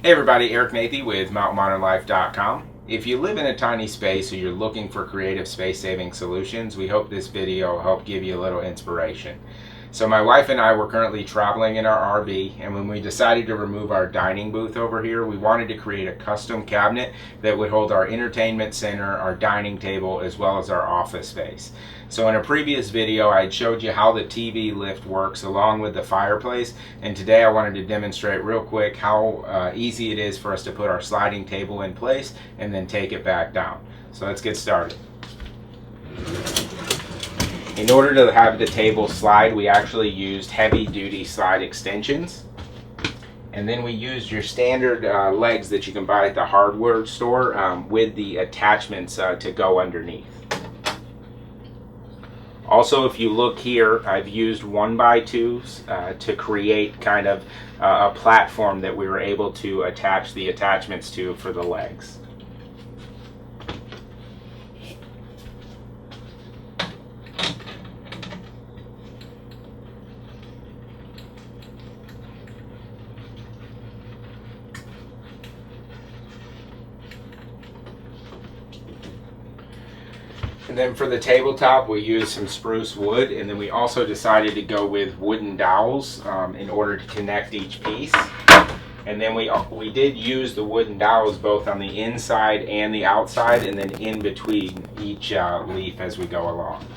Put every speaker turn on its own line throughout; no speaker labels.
Hey everybody, Eric Nathy with MountainModernLife.com. If you live in a tiny space or you're looking for creative space-saving solutions, we hope this video will help give you a little inspiration. So my wife and I were currently traveling in our RV, and when we decided to remove our dining booth over here, we wanted to create a custom cabinet that would hold our entertainment center, our dining table, as well as our office space. So in a previous video, I had showed you how the TV lift works along with the fireplace, and today I wanted to demonstrate real quick how easy it is for us to put our sliding table in place and then take it back down. So let's get started. In order to have the table slide, we actually used heavy-duty slide extensions. And then we used your standard legs that you can buy at the hardware store with the attachments to go underneath. Also, if you look here, I've used 1x2s to create kind of a platform that we were able to attach the attachments to for the legs. And then for the tabletop, we used some spruce wood, and then we also decided to go with wooden dowels in order to connect each piece. And then we did use the wooden dowels both on the inside and the outside, and then in between each leaf as we go along.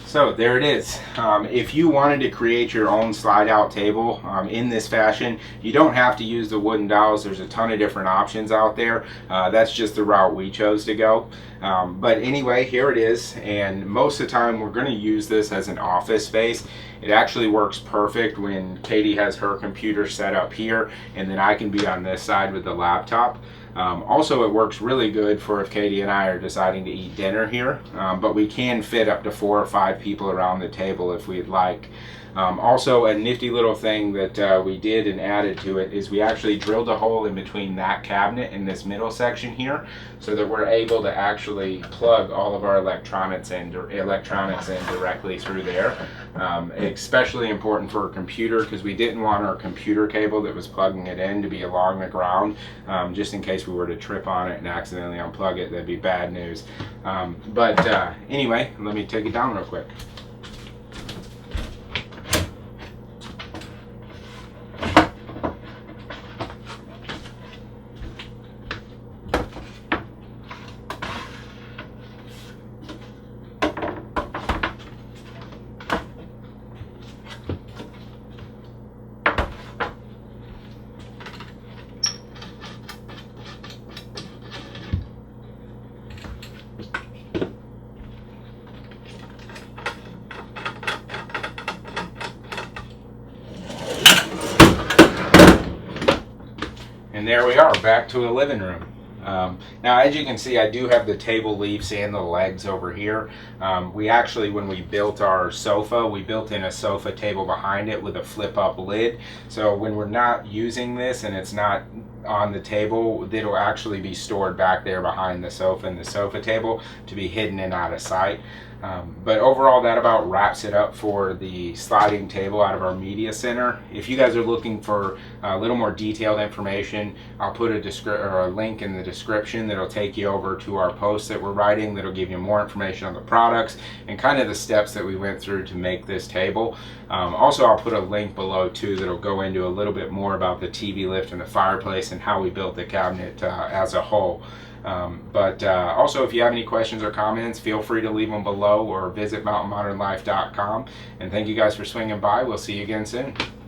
So there it is. If you wanted to create your own slide out table in this fashion, you don't have to use the wooden dowels. There's a ton of different options out there. That's just the route we chose to go. But anyway, here it is, and most of the time we're going to use this as an office space. It actually works perfect when Katie has her computer set up here, and then I can be on this side with the laptop. Also, it works really good for if Katie and I are deciding to eat dinner here, but we can fit up to 4 or 5 people around the table if we'd like. Also, a nifty little thing that we did and added to it is we actually drilled a hole in between that cabinet and this middle section here, so that we're able to actually plug all of our electronics in directly through there. Especially important for a computer, because we didn't want our computer cable that was plugging it in to be along the ground, just in case we were to trip on it and accidentally unplug it. That'd be bad news. Anyway, let me take it down real quick. And there we are, back to a living room. Now, as you can see, I do have the table leaves and the legs over here. We actually, when we built our sofa, we built in a sofa table behind it with a flip-up lid. So when we're not using this and it's not on the table, it'll actually be stored back there behind the sofa and the sofa table to be hidden and out of sight. But overall, that about wraps it up for the sliding table out of our media center. If you guys are looking for a little more detailed information, I'll put a link in the description that'll take you over to our post that we're writing that'll give you more information on the products and kind of the steps that we went through to make this table. Also, I'll put a link below too that'll go into a little bit more about the TV lift and the fireplace and how we built the cabinet as a whole. Also, if you have any questions or comments, feel free to leave them below or visit mountainmodernlife.com. And thank you guys for swinging by. We'll see you again soon.